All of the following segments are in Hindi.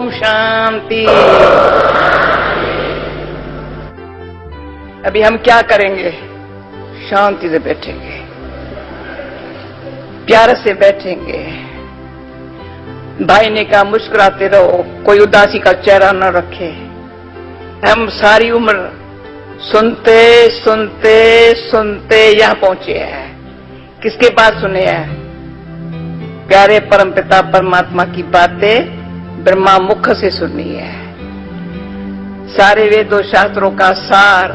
ओम शांति। अभी हम क्या करेंगे? शांति से बैठेंगे, प्यार से बैठेंगे। भाई ने कहा मुस्कुराते रहो, कोई उदासी का चेहरा न रखे। हम सारी उम्र सुनते सुनते सुनते यहां पहुंचे हैं। किसके पास सुने हैं? प्यारे परमपिता परमात्मा की बातें ब्रह्मा मुख से सुनी है। सारे वेदों शास्त्रों का सार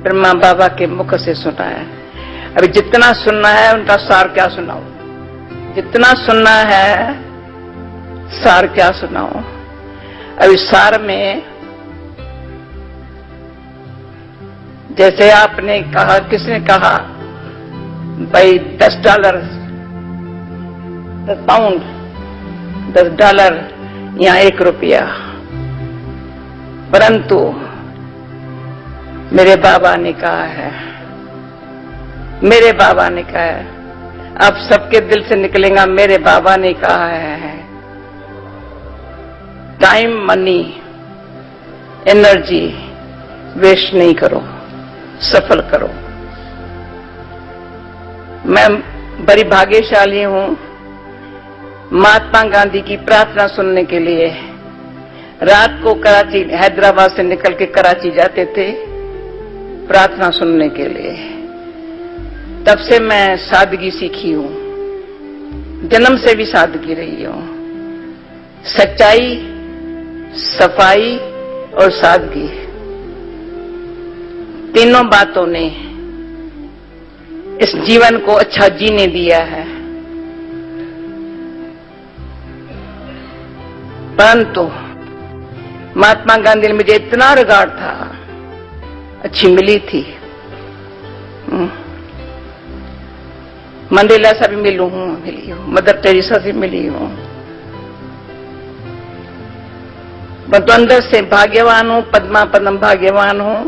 ब्रह्मा बाबा के मुख से सुना है। अभी जितना सुनना है उनका सार क्या सुनाओ? जितना सुनना है सार क्या सुनाओ? अभी सार में जैसे आपने कहा, किसने कहा भाई $10 पाउंड, $10 या $1, परंतु मेरे बाबा ने कहा है, मेरे बाबा ने कहा है, आप सबके दिल से निकलेगा, मेरे बाबा ने कहा है, टाइम मनी एनर्जी वेस्ट नहीं करो, सफल करो। मैं बड़ी भाग्यशाली हूं महात्मा गांधी की प्रार्थना सुनने के लिए। रात को कराची, हैदराबाद से निकल के कराची जाते थे प्रार्थना सुनने के लिए। तब से मैं सादगी सीखी हूं, जन्म से भी सादगी रही हूं। सच्चाई, सफाई और सादगी, तीनों बातों ने इस जीवन को अच्छा जीने दिया है। परंतु महात्मा गांधी ने मुझे इतना रिगार्ड था, अच्छी मिली थी। मंडेला से भी मिली हूं, मदर टेरेसा से मिली हूं। मैं तो अंदर से भाग्यवान हूं, पद्मा पद्म भाग्यवान हूं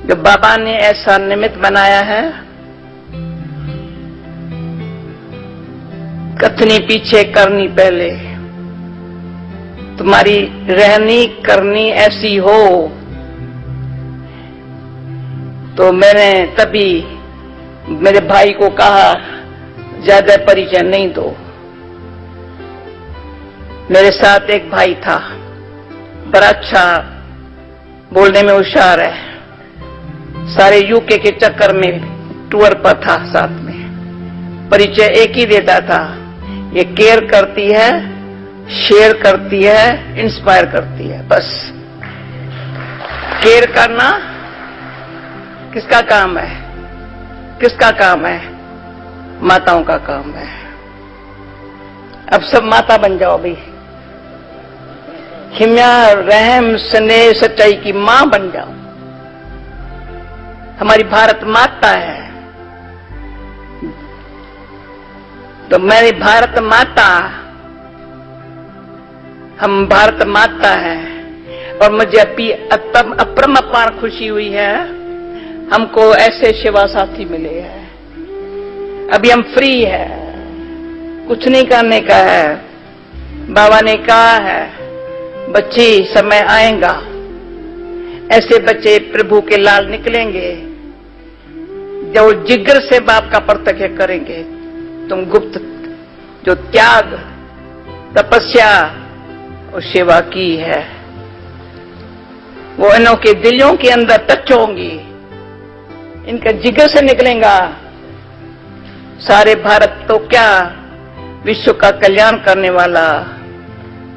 जो बाबा ने ऐसा निमित्त बनाया है। कथनी पीछे करनी पहले, तुम्हारी रहनी करनी ऐसी हो। तो मैंने तभी मेरे भाई को कहा ज्यादा परिचय नहीं दो। मेरे साथ एक भाई था, बड़ा अच्छा बोलने में होशियार है, सारे यूके के चक्कर में टूर पर था, साथ में परिचय एक ही देता था, ये केयर करती है, शेयर करती है, इंस्पायर करती है। बस केयर करना किसका काम है? किसका काम है? माताओं का काम है। अब सब माता बन जाओ भाई, हिम्या रहम स्नेह सच्चाई की मां बन जाओ। हमारी भारत माता है, तो मेरी भारत माता, हम भारत माता है। और मुझे अपरम अपार खुशी हुई है, हमको ऐसे सेवा साथी मिले हैं। अभी हम फ्री है, कुछ नहीं करने का है। बाबा ने कहा है बच्ची समय आएगा, ऐसे बच्चे प्रभु के लाल निकलेंगे जो जिगर से बाप का प्रत्यक्ष करेंगे। तुम गुप्त जो त्याग, तपस्या और सेवा की है, वो इनों के दिलों के अंदर टच होंगी, इनका जिगर से निकलेगा। सारे भारत तो क्या, विश्व का कल्याण करने वाला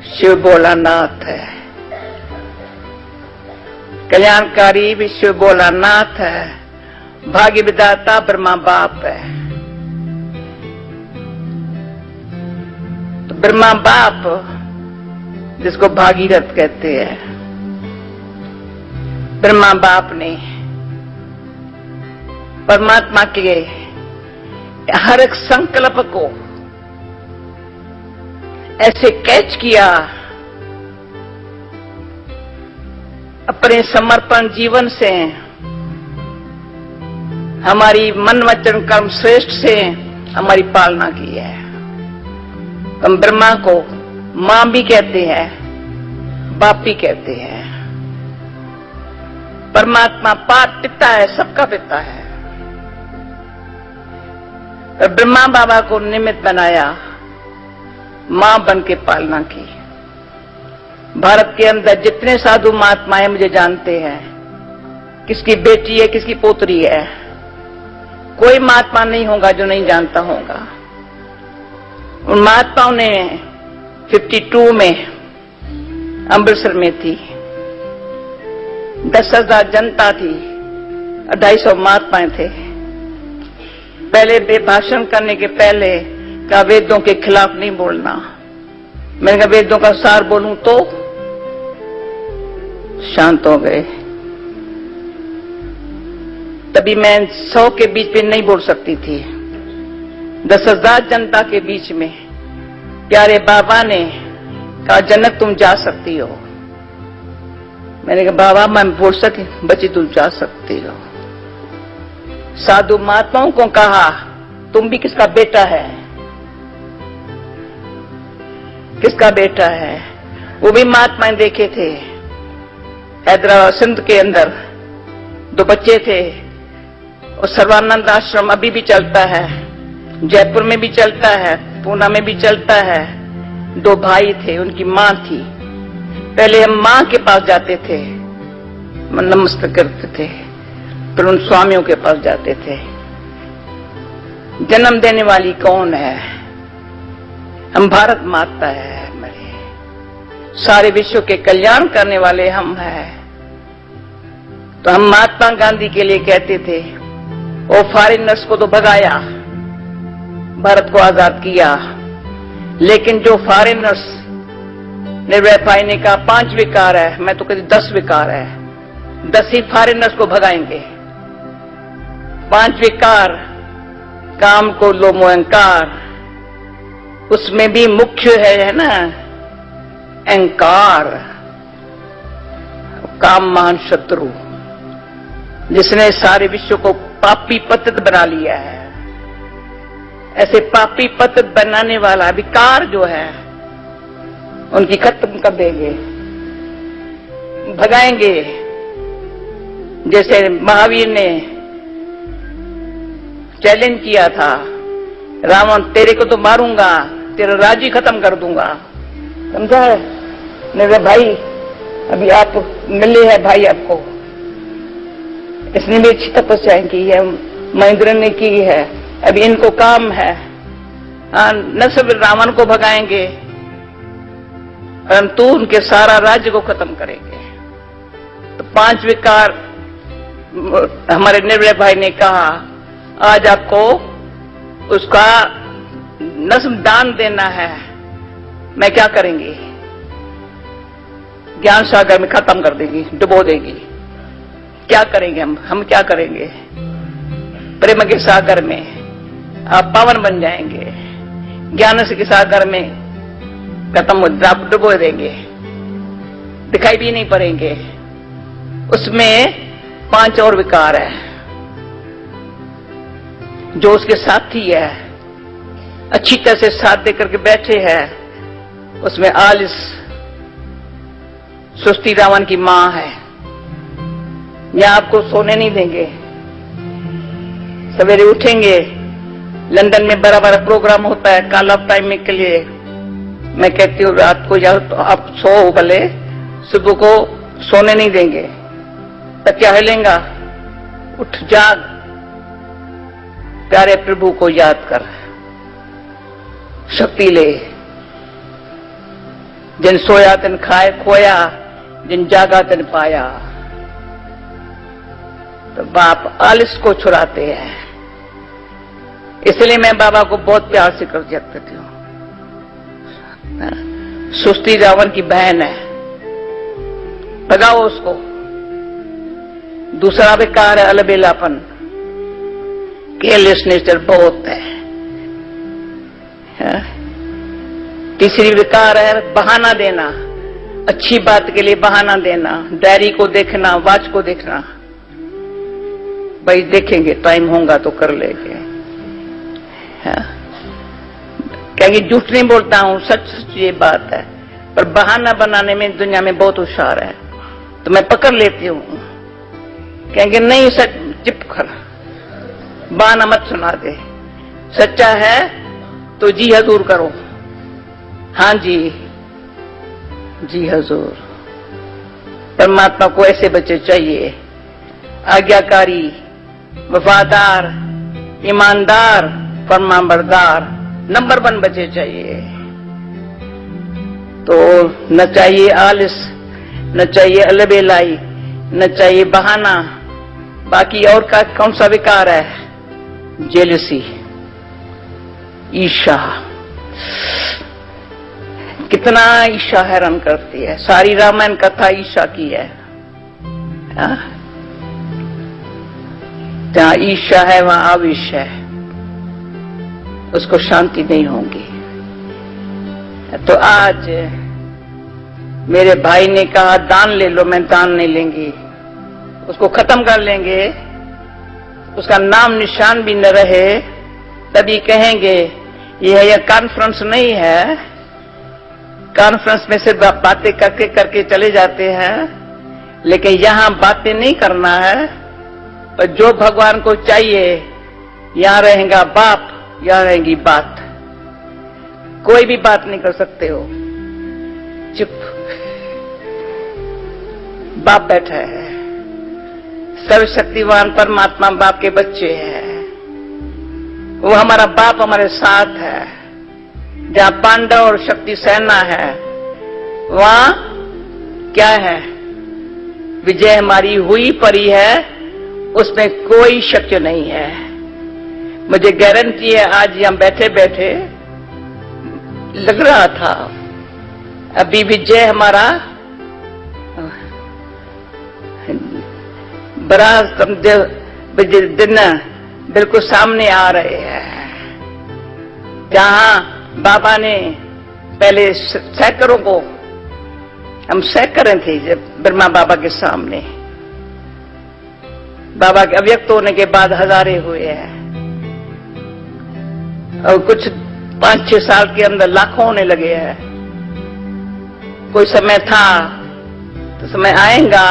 शिव भोलानाथ है। कल्याणकारी विश्व भोलानाथ है, भाग्य विधाता ब्रह्मा बाप है। तो ब्रह्मा बाप जिसको भागीरथ कहते हैं, ब्रह्मा बाप ने परमात्मा के हर एक संकल्प को ऐसे कैच किया, अपने समर्पण जीवन से, हमारी मन वचन कर्म श्रेष्ठ से हमारी पालना की है। हम ब्रह्मा को मां भी कहते हैं, बाप भी कहते हैं। परमात्मा पिता है, सबका पिता है। और ब्रह्मा बाबा को निमित्त बनाया मां बन के पालना की। भारत के अंदर जितने साधु महात्माएं मुझे जानते हैं, किसकी बेटी है, किसकी पोतरी है, कोई महात्मा नहीं होगा जो नहीं जानता होगा। उन महात्माओं ने 52 में अमृतसर में थी, 10,000 जनता थी, 250 महात्माएं थे। पहले भाषण करने के पहले कहा वेदों के खिलाफ नहीं बोलना। मैंने कहा वेदों का सार बोलूं तो शांत हो गए। तभी मैं 100 के बीच में नहीं बोल सकती थी, 10,000 जनता के बीच में प्यारे बाबा ने कहा जनक तुम जा सकती हो। मैंने कहा बाबा मैं बोल सकी, बच्ची तुम जा सकती हो। साधु महात्माओं को कहा तुम भी किसका बेटा है, किसका बेटा है। वो भी महात्माएं देखे थे। हैदराबाद सिंध के अंदर 2 बच्चे थे और सर्वानंद आश्रम अभी भी चलता है, जयपुर में भी चलता है, पूना में भी चलता है। 2 भाई थे, उनकी मां थी। पहले हम मां के पास जाते थे, नमस्ते करते थे, फिर उन स्वामियों के पास जाते थे। जन्म देने वाली कौन है? हम भारत माता है हमारे, सारे विश्व के कल्याण करने वाले हम हैं। तो हम महात्मा गांधी के लिए कहते थे वो फॉरेनर्स को तो भगाया, भारत को आजाद किया, लेकिन जो फॉरेनर्स निर्भय भाई ने कहा 5 विकार है, मैं तो कहती 10 विकार है, 10 ही फॉरेनर्स को भगाएंगे। 5 विकार, काम को लो मोहंकार, उसमें भी मुख्य है ना अहंकार, काम महान शत्रु, जिसने सारे विश्व को पापी पतित बना लिया है। ऐसे पापी पतित बनाने वाला विकार जो है उनकी खत्म कर देंगे, भगाएंगे। जैसे महावीर ने चैलेंज किया था, रावण तेरे को तो मारूंगा, तेरा राज्य खत्म कर दूंगा, समझा है? मेरे भाई अभी आप मिले हैं भाई आपको, इसने भी अच्छी तपस्या की है, महेंद्र ने की है, अभी इनको काम है न सिर्फ रावण को भगाएंगे परंतु उनके सारा राज्य को खत्म करेंगे। तो 5 विकार हमारे निर्भय भाई ने कहा आज आपको उसका नस्म दान देना है। मैं क्या करेंगी? ज्ञान सागर में खत्म कर देंगी, डुबो देंगी। क्या करेंगे हम क्या करेंगे? प्रेम के सागर में आप पावन बन जाएंगे, ज्ञान के सागर में खत्म हो, डुबो देंगे, दिखाई भी नहीं पड़ेंगे। उसमें 5 और विकार है, जो उसके साथी है, अच्छी तरह से साथ देकर के बैठे हैं। उसमें आलिस सुस्ती रावण की मां है, यहां आपको सोने नहीं देंगे। सवेरे उठेंगे, लंदन में बड़ा बड़ा प्रोग्राम होता है कॉल ऑफ टाइम के लिए। मैं कहती हूँ रात को या तो आप सो भले, सुबह को सोने नहीं देंगे। तो क्या हिलेगा? उठ जाग, प्यारे प्रभु को याद कर, शक्ति ले। जिन सोया तिन खाए खोया, जिन जागा तिन पाया। तो बाप आलिस को छुड़ाते हैं, इसलिए मैं बाबा को बहुत प्यार से कर सकती हूँ। सुस्ती रावण की बहन है, भगाओ उसको। दूसरा विकार है अलबेलापन, केयरलेस नेचर बहुत है। तीसरी विकार है बहाना देना, अच्छी बात के लिए बहाना देना, डायरी को देखना, वॉच को देखना, भाई देखेंगे टाइम होगा तो कर लेंगे। कहेंगे झूठ नहीं बोलता हूं, सच सच ये बात है, पर बहाना बनाने में दुनिया में बहुत होशियार है, तो मैं पकड़ लेती हूं। कहेंगे नहीं सच, चुप कर, बहाना मत सुना दे, सच्चा है तो जी हजूर करो। हाँ जी, जी हजूर। परमात्मा को ऐसे बच्चे चाहिए, आज्ञाकारी, वफादार, ईमानदार, फरमाबरदार, नंबर 1 बच्चे चाहिए। तो न चाहिए आलिस, न चाहिए अलबेलाई, न चाहिए बहाना। बाकी और का कौन सा विकार है? जेलसी, ईर्ष्या। कितना ईर्ष्या हैरान करती है। सारी रामायण कथा ईर्ष्या की है। जहां ईर्ष्या है वहां आवेश है, उसको शांति नहीं होगी। तो आज मेरे भाई ने कहा दान ले लो, मैं दान नहीं लेंगी, उसको खत्म कर लेंगे, उसका नाम निशान भी न रहे, तभी कहेंगे यह कॉन्फ्रेंस नहीं है। कॉन्फ्रेंस में सिर्फ बातें करके करके चले जाते हैं, लेकिन यहां बातें नहीं करना है। और जो भगवान को चाहिए, यहां रहेगा बाप, यहां रहेगी बात। कोई भी बात नहीं कर सकते हो, चुप। बाप बैठा है, सर्वशक्तिवान परमात्मा बाप के बच्चे हैं। वो हमारा बाप हमारे साथ है। जहां पांडव और शक्ति सेना है, वहां क्या है? विजय हमारी हुई परी है, उसमें कोई शक नहीं है। मुझे गारंटी है, आज यहां बैठे बैठे लग रहा था अभी विजय हमारा बड़ा दिन बिल्कुल सामने आ रहे हैं। जहां बाबा ने पहले सैकड़ों को, हम सैकड़े थे जब ब्रह्मा बाबा के सामने, बाबा के अव्यक्त होने के बाद हजारे हुए हैं, और कुछ 5-6 साल के अंदर लाखों होने लगे हैं। कोई समय था, तो समय आएगा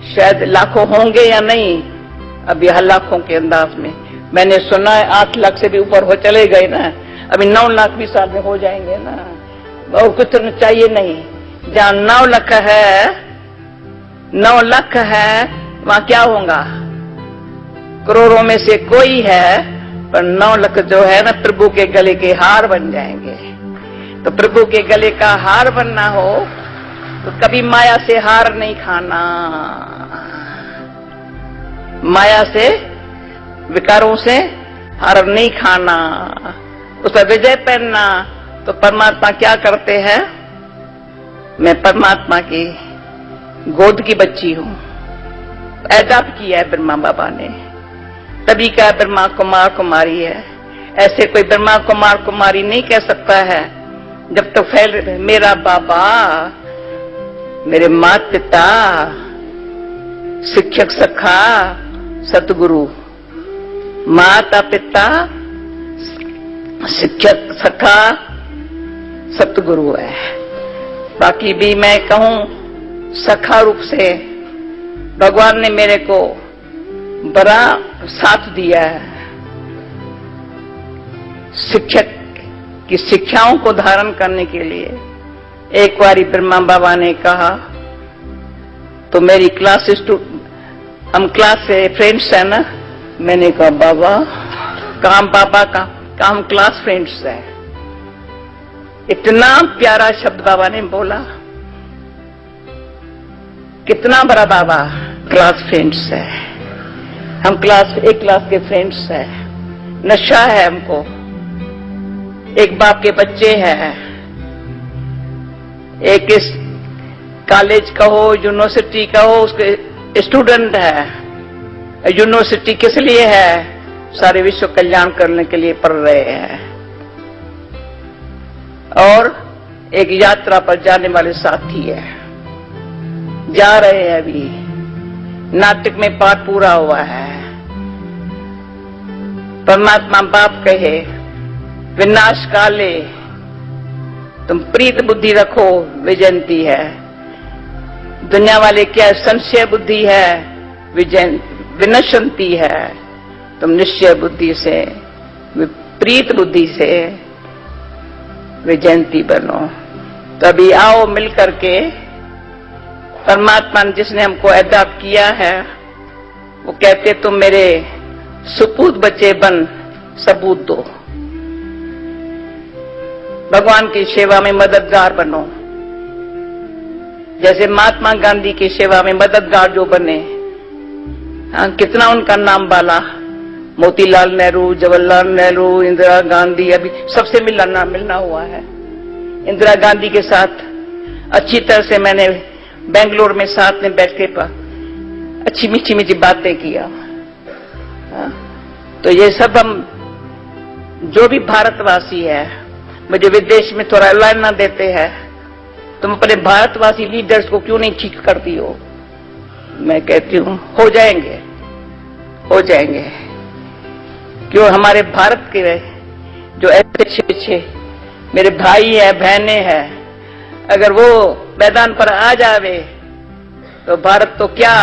शायद लाखों होंगे या नहीं। अभी हर लाखों के अंदाज में मैंने सुना है 8 लाख से भी ऊपर हो चले गए ना, अभी 9 लाख भी साल में हो जाएंगे ना। और कुछ चाहिए नहीं। जहां 9 लाख है, 9 लाख है, वहां क्या होगा? करोड़ों में से कोई है, पर 9 लाख जो है ना, प्रभु के गले के हार बन जाएंगे। तो प्रभु के गले का हार बनना हो तो कभी माया से हार नहीं खाना, माया से, विकारों से हार नहीं खाना, उस पर विजय पहनना। तो परमात्मा क्या करते हैं? मैं परमात्मा की गोद की बच्ची हूं, एडाप्ट किया है ब्रह्मा बाबा ने, तभी क्या ब्रह्मा कुमार कुमारी है। ऐसे कोई ब्रह्मा कुमार कुमारी नहीं कह सकता है जब तक फैल मेरा बाबा, मेरे माता पिता, शिक्षक सखा, सतगुरु, माता पिता, शिक्षक सखा, सतगुरु है। बाकी भी मैं कहूं सखा रूप से भगवान ने मेरे को बड़ा साथ दिया है। शिक्षक की शिक्षाओं को धारण करने के लिए एक बारी ब्रह्मा बाबा ने कहा, तो मेरी क्लास हम क्लास से फ्रेंड्स है ना। मैंने कहा बाबा काम, बाबा का हम क्लास फ्रेंड्स है। इतना प्यारा शब्द बाबा ने बोला, कितना बड़ा बाबा, क्लास फ्रेंड्स है हम, एक क्लास के फ्रेंड्स है। नशा है हमको, एक बाप के बच्चे हैं, एक इस कॉलेज का हो, यूनिवर्सिटी का हो, उसके स्टूडेंट है। यूनिवर्सिटी किस लिए है? सारे विश्व कल्याण करने के लिए पढ़ रहे हैं। और एक यात्रा पर जाने वाले साथी है, जा रहे हैं। अभी नाटक में पाठ पूरा हुआ है। परमात्मा बाप कहे विनाश काले तुम प्रीत बुद्धि रखो, विजयंती है। दुनिया वाले क्या संशय बुद्धि है, विनश्यंती है। तुम निश्चय बुद्धि से, प्रीत बुद्धि से विजयंती बनो। तो अभी आओ मिल करके परमात्मा ने जिसने हमको अडॉप्ट किया है, वो कहते तुम मेरे सुपूत बच्चे बन सबूत दो। भगवान की सेवा में मददगार बनो। जैसे महात्मा गांधी की सेवा में मददगार जो बने, हाँ, कितना उनका नाम बाला, मोतीलाल नेहरू, जवाहरलाल नेहरू, इंदिरा गांधी, अभी सबसे मिलना हुआ है। इंदिरा गांधी के साथ अच्छी तरह से मैंने बेंगलोर में साथ में बैठ के अच्छी मीठी मीठी बातें किया। हाँ? तो ये सब हम जो भी भारतवासी है, मुझे विदेश में थोड़ा लाना देते हैं, तुम अपने भारतवासी लीडर्स को क्यों नहीं ठीक करती हो? मैं कहती हूं हो जाएंगे, हो जाएंगे। क्यों हमारे भारत के जो ऐसे अच्छे मेरे भाई है, बहनें हैं, अगर वो मैदान पर आ जावे तो भारत तो क्या,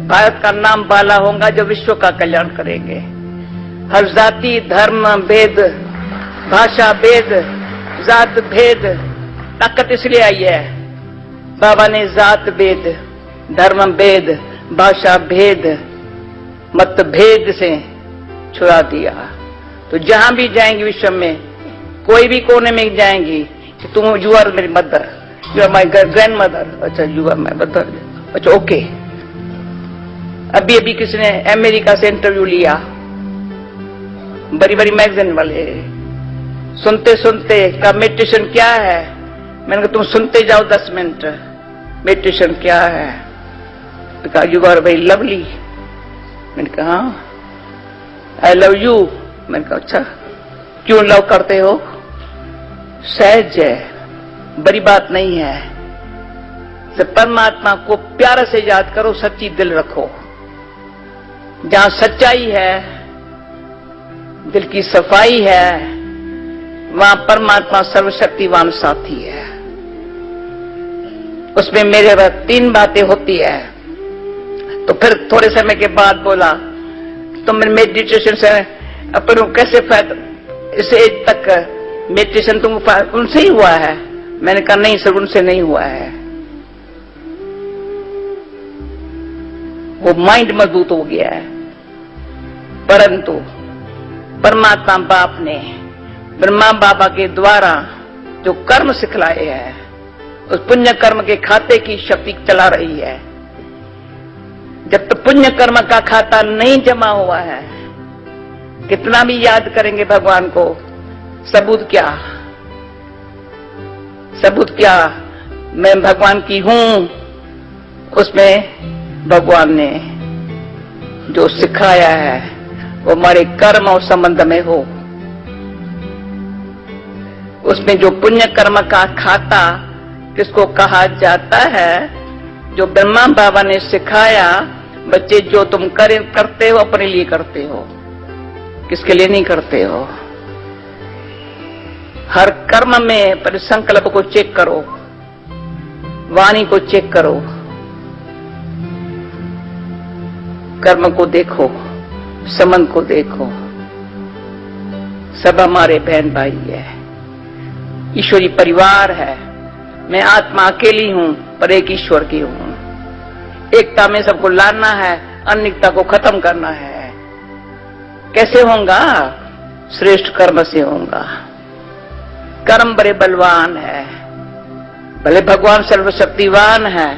भारत का नाम बाला होगा जो विश्व का कल्याण करेंगे। हर जाति धर्म भेद, भाषा भेद, जात भेद, ताकत इसलिए आई है, बाबा ने जात भेद, धर्म भेद, भाषा भेद, मत भेद से छुड़ा दिया। तो जहां भी जाएंगी विश्व में, कोई भी कोने में जाएंगी कि तुम यू आर मेरी mother, you are my grand mother, अच्छा यू आर माई मदर, अच्छा ओके। अभी अभी किसी ने अमेरिका से इंटरव्यू लिया, बड़ी बड़ी मैगजीन वाले, सुनते सुनते का मेडिटेशन क्या है? मैंने कहा तुम सुनते जाओ 10 मिनट, मेडिटेशन क्या है? तो कहा यू आर वेरी लवली। मैंने कहा आई लव यू। मैंने कहा अच्छा क्यों लव करते हो? सहज है, बड़ी बात नहीं है। जब परमात्मा को प्यार से याद करो, सच्ची दिल रखो। जहां सच्चाई है, दिल की सफाई है, वहां परमात्मा सर्वशक्तिवान साथी है। उसमें मेरे वक्त 3 बातें होती है। तो फिर थोड़े समय के बाद बोला तो मैं मेडिटेशन से अपन कैसे फायदा, इस एज तक मेडिटेशन तुम उनसे ही हुआ है? मैंने कहा नहीं सर, उनसे नहीं हुआ है। वो माइंड मजबूत हो गया है, परंतु परमात्मा बाप ने ब्रह्मा बाबा के द्वारा जो कर्म सिखलाए हैं, उस पुण्य कर्म के खाते की शक्ति चला रही है। जब तक पुण्य कर्म का खाता नहीं जमा हुआ है, कितना भी याद करेंगे भगवान को, सबूत क्या? सबूत क्या? मैं भगवान की हूं, उसमें भगवान ने जो सिखाया है वो हमारे कर्म और संबंध में हो। उसमें जो पुण्य कर्म का खाता किसको कहा जाता है? जो ब्रह्मा बाबा ने सिखाया, बच्चे जो तुम करते हो अपने लिए करते हो, किसके लिए नहीं करते हो। हर कर्म में परिसंकल्प को चेक करो, वाणी को चेक करो, कर्म को देखो, संबंध को देखो। सब हमारे बहन भाई है, ईश्वरी परिवार है। मैं आत्मा अकेली हूं पर एक ईश्वर की हूं। एकता में सबको लाना है, अनेकता को खत्म करना है। कैसे होगा? श्रेष्ठ कर्म से होगा। कर्म बड़े बलवान है, भले भगवान सर्वशक्तिवान है,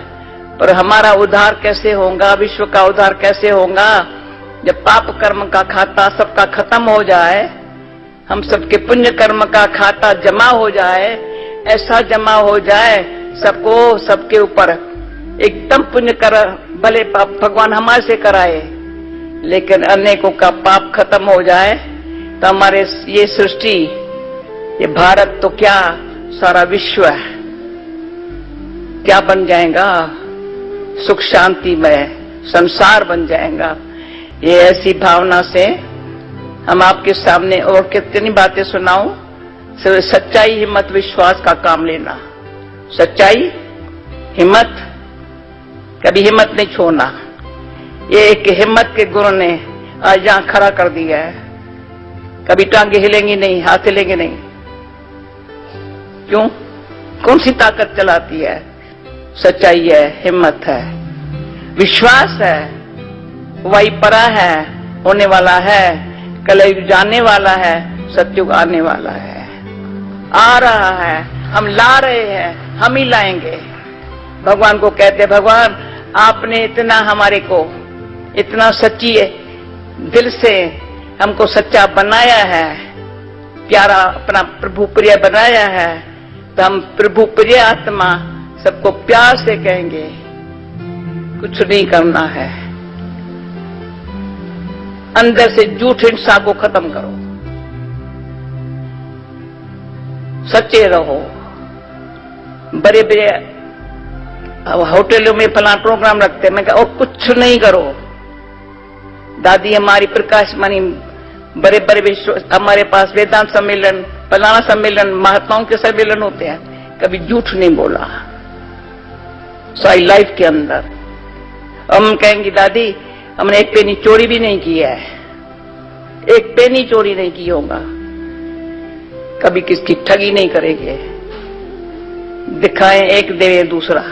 पर हमारा उद्धार कैसे होगा? विश्व का उद्धार कैसे होगा? जब पाप कर्म का खाता सबका खत्म हो जाए, हम सबके पुण्य कर्म का खाता जमा हो जाए, ऐसा जमा हो जाए सबको, सबके ऊपर एकदम पुण्य कर, भले पाप भगवान हमारे से कराए, लेकिन अनेकों का पाप खत्म हो जाए, तो हमारे ये सृष्टि, ये भारत तो क्या, सारा विश्व है, क्या बन जाएगा? सुख शांति में संसार बन जाएगा। ये ऐसी भावना से हम आपके सामने और कितनी बातें सुनाऊं, सिर्फ सच्चाई, हिम्मत, विश्वास का काम लेना। सच्चाई, हिम्मत, कभी हिम्मत नहीं छोड़ना। ये एक हिम्मत के गुरु ने आज यहां खड़ा कर दिया है। कभी टांगे हिलेंगी नहीं, हाथ हिलेंगे नहीं। क्यों? कौन सी ताकत चलाती है? सच्चाई है, हिम्मत है, विश्वास है। वही परा है, होने वाला है, कलयुग जाने वाला है, सतयुग आने वाला है, आ रहा है, हम ला रहे हैं, हम ही लाएंगे। भगवान को कहते, भगवान आपने इतना हमारे को इतना सच्ची दिल से हमको सच्चा बनाया है, प्यारा अपना प्रभु प्रिय बनाया है, तो हम प्रभु प्रिय आत्मा सबको प्यार से कहेंगे, कुछ नहीं करना है। अंदर से झूठ हिंसा को खत्म करो, सच्चे रहो। बड़े बड़े होटलों में फला प्रोग्राम रखते हैं, मैं कहा और कुछ नहीं करो। दादी हमारी प्रकाश मणि बड़े बड़े विश्व, हमारे पास वेदांत सम्मेलन, फलाना सम्मेलन, महात्माओं के सम्मेलन होते हैं, कभी झूठ नहीं बोला सारी लाइफ के अंदर। हम कहेंगे दादी हमने एक पेनी चोरी भी नहीं की है, एक पेनी चोरी नहीं की होगा, कभी किसकी ठगी नहीं करेंगे। दिखाएं एक देवे दूसरा,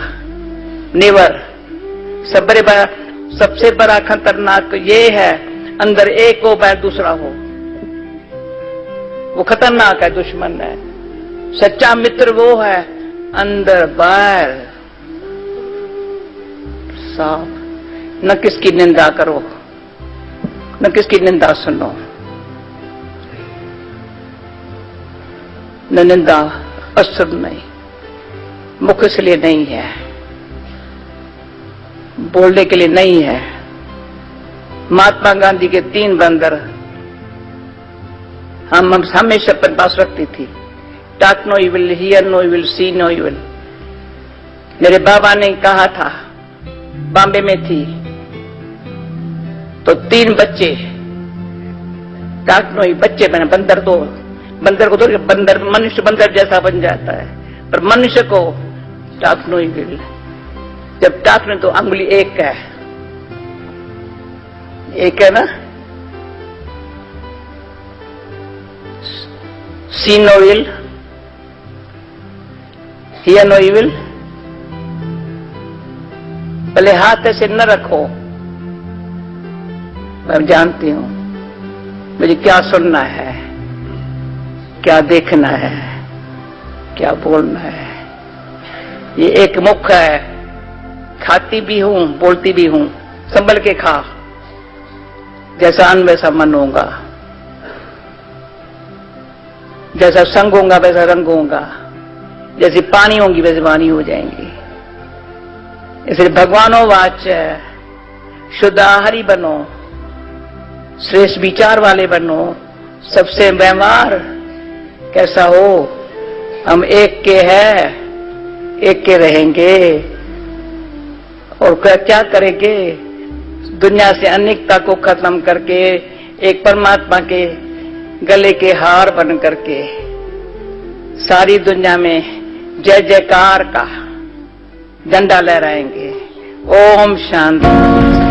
नेवर। सबसे बड़ा खतरनाक ये है, अंदर एक हो बाहर दूसरा हो, वो खतरनाक है, दुश्मन है। सच्चा मित्र वो है अंदर बाहर साफ। न किसकी निंदा करो, न किसकी निंदा सुनो, न निंदा असर नहीं, मुख इसलिए नहीं है, बोलने के लिए नहीं है। महात्मा गांधी के 3 बंदर हम हमेशा अपने पास रखती थी। Talk no evil, hear no evil, see no evil. मेरे बाबा ने कहा था, बॉम्बे में थी तो 3 बच्चे टॉक नो, बच्चे बने, बंदर तो बंदर को तो बंदर मनुष्य बंदर जैसा बन जाता है, पर मनुष्य को टॉक नो इविल। जब टॉक में तो अंगुली एक है, एक है ना, see no evil, hear no evil. पहले हाथ ऐसे न रखो, मैं जानती हूं मुझे क्या सुनना है, क्या देखना है, क्या बोलना है। ये एक मुख है, खाती भी हूं, बोलती भी हूं, संभल के खा। जैसा अन्न वैसा मन होगा, जैसा संग होगा वैसा रंग होगा, जैसी पानी होगी वैसे वाणी हो जाएंगी। इसलिए भगवानो वाच, शुद्ध आहारी बनो, श्रेष्ठ विचार वाले बनो। सबसे व्यवहार कैसा हो, हम एक के हैं, एक के रहेंगे, और क्या करेंगे, दुनिया से अनेकता को खत्म करके एक परमात्मा के गले के हार बन करके सारी दुनिया में जय जयकार का झंडा लहराएंगे। ओम शांति।